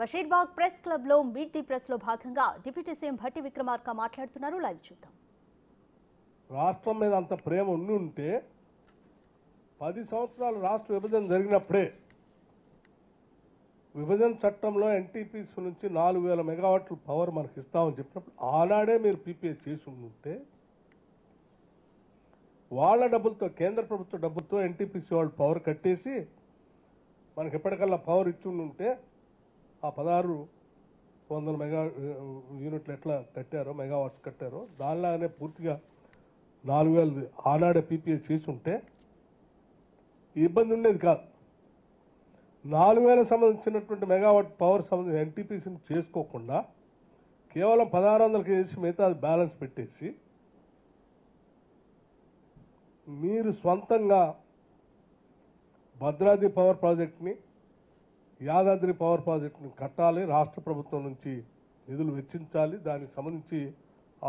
Basheerbagh press club లో meet the press లో భాగంగా డిప్యూటీ సీఎం భట్టి విక్రమార్క మాట్లాడుతున్నారు. లైవ్ చూద్దాం. రాష్ట్రం మీద అంత ప్రేమ ఉంటే 10 సంవత్సరాలు రాష్ట్ర విభజన జరిగినప్పుడే విభజన చట్టంలో ఎన్టీపీసీ నుంచి 4000 మెగావాట్ల పవర్ మనకి ఇస్తామని చెప్పినప్పుడు ఆనాడే మీరు పీపీఏ చేసి ఉంటే వాళ్ళ డబ్బులతో కేంద్ర ప్రభుత్వ డబ్బులతో ఎన్టీపీసీ వాళ్ళు పవర్ కట్టేసి మనకి ఎప్పటికల్లా పవర్ ఇచ్చి ఉంటే ఆ 1600 మెగా యూనిట్లు ఎట్లా కట్టారో మెగావాట్స్ కట్టారో దానిలాగానే పూర్తిగా 4000 ఆనాడే పీపీఏ చేసి ఉంటే ఇబ్బంది ఉండేది కాదు. 4000 సంబంధించినటువంటి మెగావాట్ పవర్ సంబంధించిన ఎన్టీపీసీని చేసుకోకుండా కేవలం 1600కి చేసి మిగతా బ్యాలెన్స్ పెట్టేసి మీరు స్వంతంగా భద్రాద్రి పవర్ ప్రాజెక్ట్ని యాదాద్రి పవర్ ప్రాజెక్టుని కట్టాలి, రాష్ట్ర ప్రభుత్వం నుంచి నిధులు వెచ్చించాలి, దానికి సంబంధించి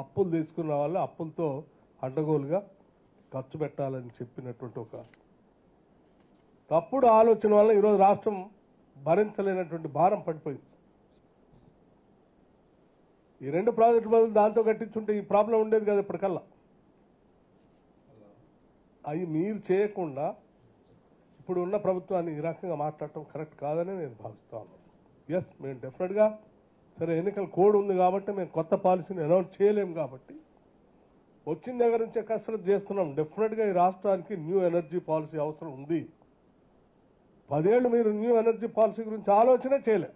అప్పులు తీసుకున్న వాళ్ళు అప్పులతో అడ్డగోలుగా ఖర్చు పెట్టాలని చెప్పినటువంటి ఒక తప్పుడు ఆలోచన వల్ల ఈరోజు రాష్ట్రం భరించలేనటువంటి భారం పడిపోయింది. ఈ 2 ప్రాజెక్టు బదులు దాంతో కట్టించుంటే ఈ ప్రాబ్లం ఉండేది కదా ఇప్పటికల్లా. అవి మీరు చేయకుండా ఇప్పుడు ఉన్న ప్రభుత్వాన్ని ఈ రకంగా మాట్లాడటం కరెక్ట్ కాదని నేను భావిస్తా ఉన్నాను. ఎస్, మేము డెఫినెట్గా సరే ఎన్నికల కోడ్ ఉంది కాబట్టి మేము కొత్త పాలసీని అనౌన్స్ చేయలేము కాబట్టి వచ్చిన దగ్గర నుంచే కసరత్తు చేస్తున్నాం. డెఫినెట్గా ఈ రాష్ట్రానికి న్యూ ఎనర్జీ పాలసీ అవసరం ఉంది. 10 ఏళ్ళు మీరు న్యూ ఎనర్జీ పాలసీ గురించి ఆలోచన చేయలే,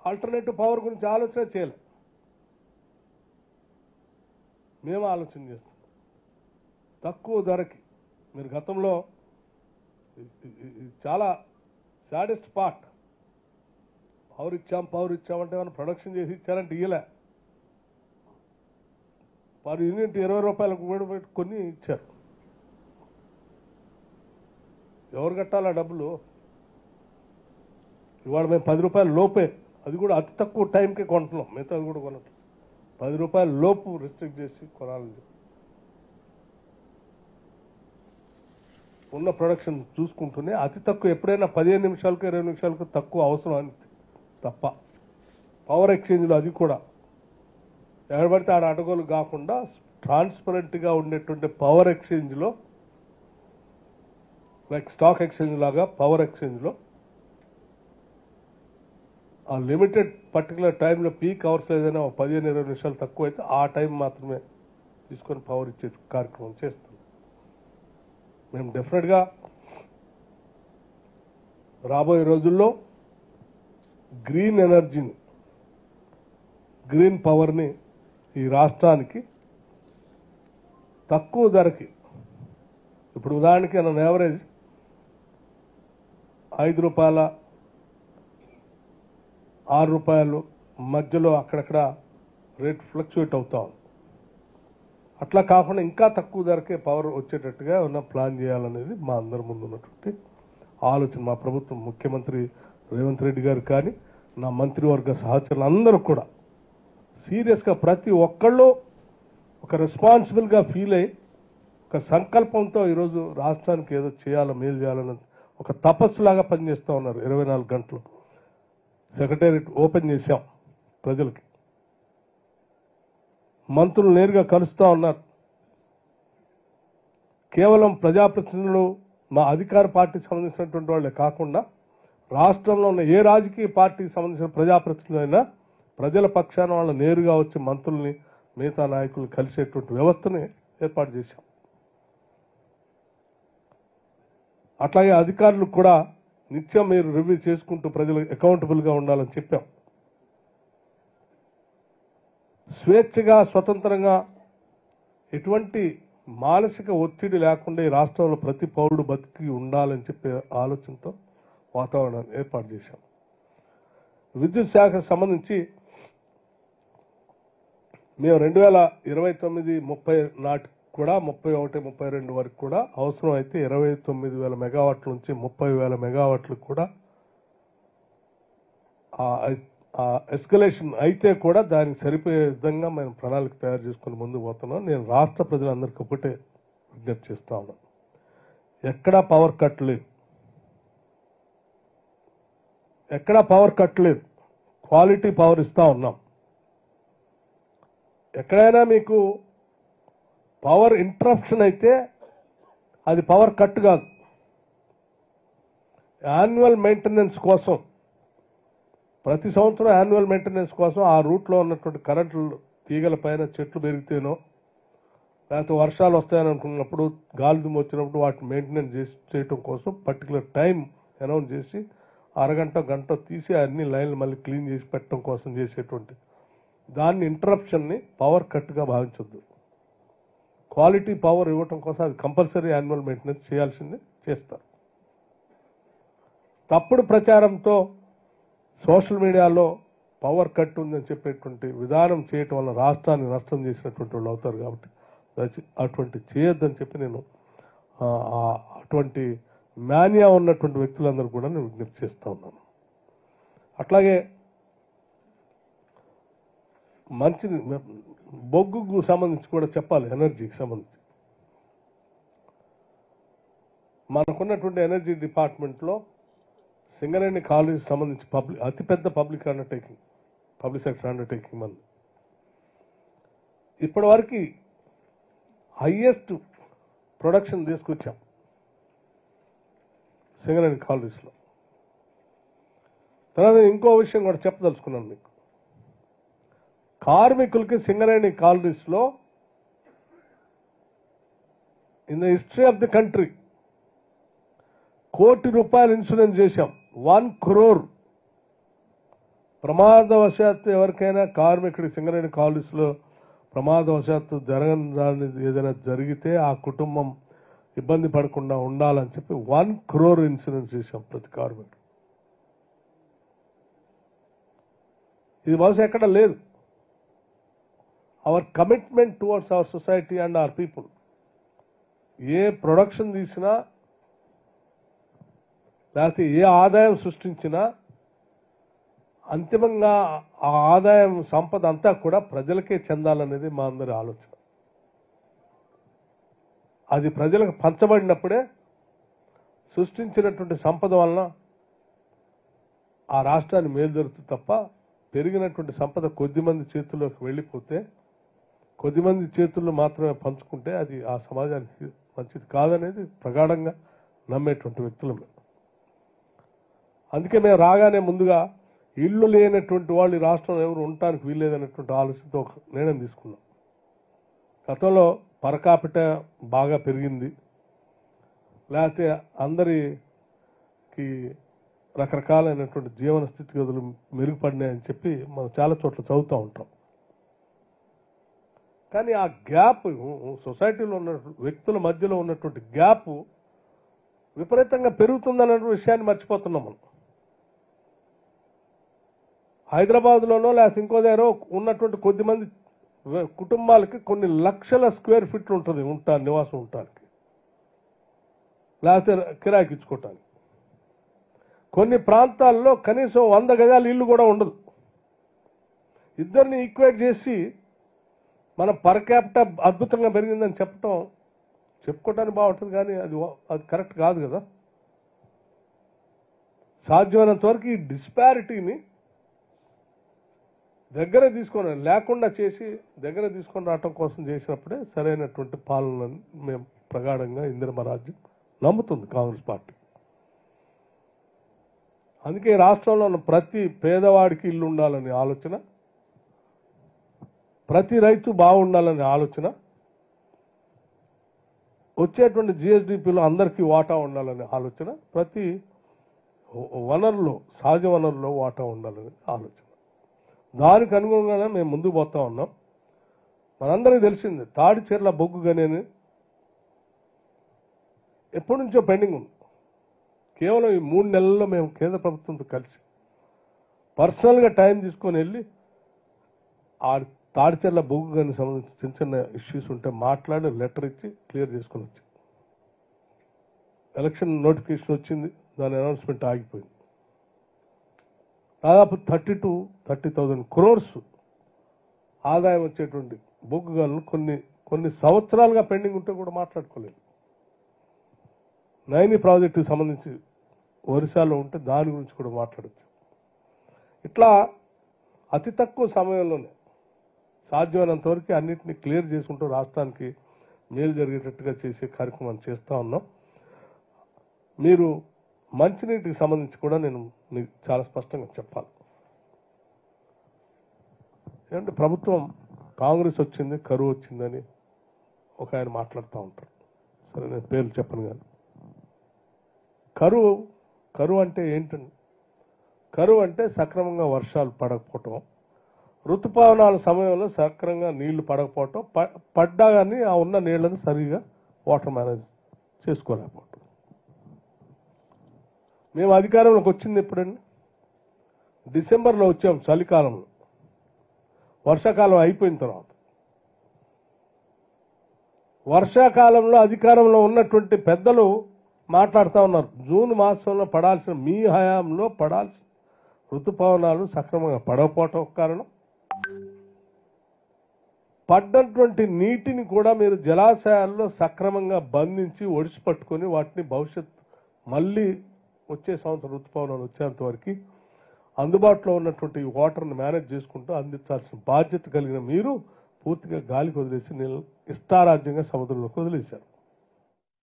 ఆల్టర్నేటివ్ పవర్ గురించి ఆలోచన చేయలే. మేము ఆలోచన చేస్తున్నాం తక్కువ ధరకి. మీరు గతంలో చాలా సాడెస్ట్ పార్ట్ పవర్ ఇచ్చామంటే మనం ప్రొడక్షన్ చేసి ఇచ్చారంటే ఇయ్యలే. పర్ యూనిట్ 20 రూపాయలకు కూడా కొన్ని ఇచ్చారు. ఎవరు కట్టాలా డబ్బులు? ఇవాళ మేము 10 రూపాయల లోపే, అది కూడా అతి తక్కువ టైంకే కొంటున్నాం, మిగతాది కూడా కొనట్లేదు. 10 రూపాయల లోపు రిస్ట్రిక్ట్ చేసి కొనాలని ఉన్న ప్రొడక్షన్ చూసుకుంటూనే అతి తక్కువ ఎప్పుడైనా 15 నిమిషాలకు 20 నిమిషాలకు తక్కువ అవసరం అని తప్ప పవర్ ఎక్స్చేంజ్లో అది కూడా ఎక్కడ పడితే ఆడ అడగోలు కాకుండా ట్రాన్స్పరెంట్గా ఉండేటువంటి పవర్ ఎక్స్చేంజ్లో లైక్ స్టాక్ ఎక్స్చేంజ్ లాగా పవర్ ఎక్స్చేంజ్లో ఆ లిమిటెడ్ పర్టికులర్ టైంలో పీక్ అవర్స్లో ఏదైనా 15-20 నిమిషాలు తక్కువ అయితే ఆ టైం మాత్రమే తీసుకొని పవర్ ఇచ్చే కార్యక్రమం చేస్తాం. మేము డెఫినెట్గా రాబోయే రోజుల్లో గ్రీన్ ఎనర్జీని, గ్రీన్ పవర్ని ఈ రాష్ట్రానికి తక్కువ ధరకి, ఇప్పుడు ఉదాహరణకి నన్ను యావరేజ్ 5 రూపాయల 6 రూపాయలు మధ్యలో అక్కడక్కడ రేట్ ఫ్లక్చువేట్ అవుతా ఉంది. అట్లా కాకుండా ఇంకా తక్కువ ధరకే పవర్ వచ్చేటట్టుగా ఉన్న ప్లాన్ చేయాలనేది మా అందరి ముందు ఉన్నటువంటి ఆలోచన. మా ప్రభుత్వం, ముఖ్యమంత్రి రేవంత్ రెడ్డి గారు కానీ నా మంత్రివర్గ సహచరులు అందరూ కూడా సీరియస్గా ప్రతి ఒక్కళ్ళు ఒక రెస్పాన్సిబుల్గా ఫీల్ అయ్యి ఒక సంకల్పంతో ఈరోజు రాష్ట్రానికి ఏదో చేయాలో మేలు చేయాలని ఒక తపస్సులాగా పనిచేస్తూ ఉన్నారు. 24 గంటలు సెక్రటేరియట్ ఓపెన్ చేశాం ప్రజలకి, మంత్రులు నేరుగా కలుస్తూ ఉన్నారు. కేవలం ప్రజాప్రతినిధులు మా అధికార పార్టీకి సంబంధించినటువంటి వాళ్ళే కాకుండా రాష్ట్రంలో ఉన్న ఏ రాజకీయ పార్టీకి సంబంధించిన ప్రజాప్రతినిధులైనా ప్రజల పక్షాన వాళ్ళు నేరుగా వచ్చి మంత్రుల్ని మిగతా నాయకులు కలిసేటువంటి వ్యవస్థని ఏర్పాటు చేశాం. అట్లాగే అధికారులకు కూడా నిత్యం మీరు రివ్యూ చేసుకుంటూ ప్రజలకు అకౌంటబుల్గా ఉండాలని చెప్పాం. స్వేచ్ఛగా స్వతంత్రంగా ఎటువంటి మానసిక ఒత్తిడి లేకుండా ఈ రాష్ట్రంలో ప్రతి పౌరుడు బతికి ఉండాలని చెప్పే ఆలోచనతో వాతావరణాన్ని ఏర్పాటు చేశాం. విద్యుత్ శాఖకు సంబంధించి మేము 2029-30 నాటికి కూడా 31-32 వరకు కూడా అవసరం అయితే 29,000 మెగావాట్ల నుంచి 30,000 మెగావాట్లకు కూడా ఎస్కలేషన్ అయితే కూడా దానికి సరిపోయే విధంగా మేము ప్రణాళిక తయారు చేసుకుని ముందుకు పోతున్నాం. నేను రాష్ట్ర ప్రజలందరికీ ఒకటే విజ్ఞప్తి చేస్తా ఉన్నాను, ఎక్కడా పవర్ కట్ లేదు. ఎక్కడా పవర్ కట్ లేదు, క్వాలిటీ పవర్ ఇస్తా ఉన్నాం. ఎక్కడైనా మీకు పవర్ ఇంటరప్షన్ అయితే అది పవర్ కట్ కాదు. యాన్యువల్ మెయింటెనెన్స్ కోసం, ప్రతి సంవత్సరం యాన్యువల్ మెయింటెనెన్స్ కోసం ఆ రూట్లో ఉన్నటువంటి కరెంటు తీగల పైన చెట్లు పెరిగితేనో, లేకపోతే వర్షాలు వస్తాయని అనుకున్నప్పుడు, గాలి దుమ్ము వచ్చినప్పుడు వాటిని మెయింటెనెన్స్ చేయటం కోసం పర్టికులర్ టైం అనౌన్స్ చేసి అరగంట గంట తీసి అన్ని లైన్లు మళ్ళీ క్లీన్ చేసి పెట్టడం కోసం చేసేటువంటి దాన్ని ఇంటరప్షన్ని పవర్ కట్గా భావించొద్దు. క్వాలిటీ పవర్ ఇవ్వటం కోసం అది కంపల్సరీ యాన్యువల్ మెయింటెనెన్స్ చేయాల్సిందే, చేస్తారు. తప్పుడు ప్రచారంతో సోషల్ మీడియాలో పవర్ కట్ ఉందని చెప్పేటువంటి విధానం చేయటం వల్ల రాష్ట్రాన్ని నష్టం చేసినటువంటి వాళ్ళు అవుతారు. కాబట్టి అటువంటి చేయొద్దని చెప్పి నేను అటువంటి మానియా ఉన్నటువంటి వ్యక్తులందరూ కూడా నేను విజ్ఞప్తి చేస్తూ ఉన్నాను. అట్లాగే మంచి బొగ్గుకు సంబంధించి కూడా చెప్పాలి. ఎనర్జీకి సంబంధించి మనకున్నటువంటి ఎనర్జీ డిపార్ట్మెంట్లో సింగరేణి కాలేజ్ సంబంధించి అతిపెద్ద పబ్లిక్ సెక్టర్ అండర్టేకింగ్ మంది. ఇప్పటి వరకు హైయెస్ట్ ప్రొడక్షన్ తీసుకొచ్చాం సింగరేణి కాలేజ్లో. తర్వాత ఇంకో విషయం కూడా చెప్పదలుచుకున్నాను మీకు. కార్మికులకి సింగరేణి కాలనీస్లో in the history of the country ₹1 కోటి ఇన్సూరెన్స్ చేశాం. 1 crore. ప్రమాదవశాత్తు ఎవరికైనా కార్మికుడి సింగరేణి కాలనీస్లో ప్రమాదవశాత్తు జరగని ఏదైనా జరిగితే ఆ కుటుంబం ఇబ్బంది పడకుండా ఉండాలని చెప్పి 1 crore ఇన్సూరెన్స్ చేశాం ప్రతి కార్మికుడు. ఇది బహుశా ఎక్కడ లేదు. Our commitment towards our society and our people. A production తీసినా లేకపోతే ఏ ఆదాయం సృష్టించినా అంతిమంగా ఆ ఆదాయం సంపద అంతా కూడా ప్రజలకే చెందాలనేది మా అందరి ఆలోచన. అది ప్రజలకు పంచబడినప్పుడే సృష్టించినటువంటి సంపద వలన ఆ రాష్ట్రాన్ని మేలు జరుగుతుంది తప్ప పెరిగినటువంటి సంపద కొద్దిమంది చేతుల్లోకి వెళ్ళిపోతే, కొద్దిమంది చేతుల్లో మాత్రమే పంచుకుంటే అది ఆ సమాజానికి మంచిది కాదనేది ప్రగాఢంగా నమ్మేటువంటి వ్యక్తులు. అందుకే మేము రాగానే ముందుగా ఇళ్ళు లేనటువంటి వాళ్ళు ఈ రాష్ట్రంలో ఎవరు ఉండటానికి వీల్లేదనేటువంటి ఆలోచనతో ఒక నిర్ణయం తీసుకున్నాం. గతంలో పరకాపిట బాగా పెరిగింది, లేకపోతే అందరికి రకరకాలైనటువంటి జీవన స్థితిగతులు మెరుగుపడినాయని చెప్పి మనం చాలా చోట్ల చదువుతూ ఉంటాం. కానీ ఆ గ్యాప్, సొసైటీలో ఉన్న వ్యక్తుల మధ్యలో ఉన్నటువంటి గ్యాప్ విపరీతంగా పెరుగుతుందన్న విషయాన్ని మర్చిపోతున్నాం మనం. హైదరాబాద్లోనో లేకపోతే ఇంకో దగ్గర ఉన్నటువంటి కొద్దిమంది కుటుంబాలకి కొన్ని లక్షల స్క్వేర్ ఫీట్లు ఉంటుంది నివాసం ఉండటానికి, లేకపోతే కిరాయికి ఇచ్చుకోవటానికి. కొన్ని ప్రాంతాల్లో కనీసం 100 గజాల ఇల్లు కూడా ఉండదు. ఇద్దరిని ఈక్వేట్ చేసి మన పర్ క్యాపిటా అద్భుతంగా పెరిగిందని చెప్పుకోవటానికి బాగుంటుంది, కానీ అది కరెక్ట్ కాదు కదా. సాధ్యమైనంత వరకు ఈ డిస్పారిటీని దగ్గర లేకుండా చేసి దగ్గర తీసుకొని రావటం కోసం చేసినప్పుడే సరైనటువంటి పాలనని మేము ప్రగాఢంగా ఇందిరమ్మ రాజ్యం నమ్ముతుంది కాంగ్రెస్ పార్టీ. అందుకే రాష్ట్రంలో ఉన్న ప్రతి పేదవాడికి ఇల్లు ఉండాలనే ఆలోచన, ప్రతి రైతు బాగుండాలనే ఆలోచన, వచ్చేటువంటి జిఎస్డిపిలో అందరికీ వాటా ఉండాలనే ఆలోచన, ప్రతి వనరులో సహజ వనరులో వాటా ఉండాలనే ఆలోచన. దానికి అనుగుణంగానే మేము ముందుకు పోతా ఉన్నాం. మనందరికీ తెలిసింది తాడిచెర్ల బొగ్గు గనేని ఎప్పటి నుంచో పెండింగ్ ఉంది. కేవలం ఈ 3 నెలల్లో మేము కేంద్ర ప్రభుత్వంతో కలిసి పర్సనల్గా టైం తీసుకొని వెళ్ళి ఆ తాడిచెర్ల బొగ్గు గని సంబంధించి చిన్న చిన్న ఇష్యూస్ ఉంటే మాట్లాడి లెటర్ ఇచ్చి క్లియర్ చేసుకొని వచ్చి ఎలక్షన్ నోటిఫికేషన్ వచ్చింది, దాని అనౌన్స్మెంట్ ఆగిపోయింది. దాదాపు 30,000 crores ఆదాయం వచ్చేటువంటి బొగ్గు గనులు కొన్ని సంవత్సరాలుగా పెండింగ్ ఉంటే కూడా మాట్లాడుకోలేదు. నైని ప్రాజెక్టుకి సంబంధించి ఒరిస్సాలో ఉంటే దాని గురించి కూడా మాట్లాడచ్చు. ఇట్లా అతి తక్కువ సమయంలోనే సాధ్యమైనంత వరకు అన్నింటినీ క్లియర్ చేసుకుంటూ రాష్ట్రానికి మేలు జరిగేటట్టుగా చేసే కార్యక్రమం చేస్తూ ఉన్నాం. మీరు మంచినీటికి సంబంధించి కూడా నేను మీకు చాలా స్పష్టంగా చెప్పాలి. ఏంటంటే ప్రభుత్వం కాంగ్రెస్ వచ్చింది, కరువు వచ్చిందని ఒక ఆయన మాట్లాడుతూ ఉంటారు. సరే, నేను పేర్లు చెప్పను కానీ కరువు అంటే ఏంటండి? కరువు అంటే సక్రమంగా వర్షాలు పడకపోవటం, ఋతుపవనాల సమయంలో సక్రమంగా నీళ్లు పడకపోవటం, పడ్డా కానీ ఆ ఉన్న నీళ్లను సరిగా వాటర్ మేనేజ్ చేసుకోలేకపోవటం. మేము అధికారంలోకి వచ్చింది ఎప్పుడండి? డిసెంబర్లో వచ్చాం, చలికాలంలో. వర్షాకాలం అయిపోయిన తర్వాత వర్షాకాలంలో అధికారంలో ఉన్నటువంటి పెద్దలు మాట్లాడుతూ ఉన్నారు, జూన్ మాసంలో పడాల్సిన, మీ హయాంలో పడాల్సిన ఋతుపవనాలు సక్రమంగా పడకపోవటం కారణం, పడ్డటువంటి నీటిని కూడా మీరు జలాశయాల్లో సక్రమంగా బంధించి ఒడిసి పట్టుకొని వాటిని భవిష్యత్ మళ్ళీ వచ్చే సంవత్సరం ఋతుపవనాలు వచ్చేంత వరకు అందుబాటులో ఉన్నటువంటి వాటర్ని మేనేజ్ చేసుకుంటూ అందించాల్సిన బాధ్యత కలిగిన మీరు పూర్తిగా గాలికి వదిలేసి నీళ్ళు ఇష్టారాజ్యంగా సముద్రంలోకి వదిలేశారు.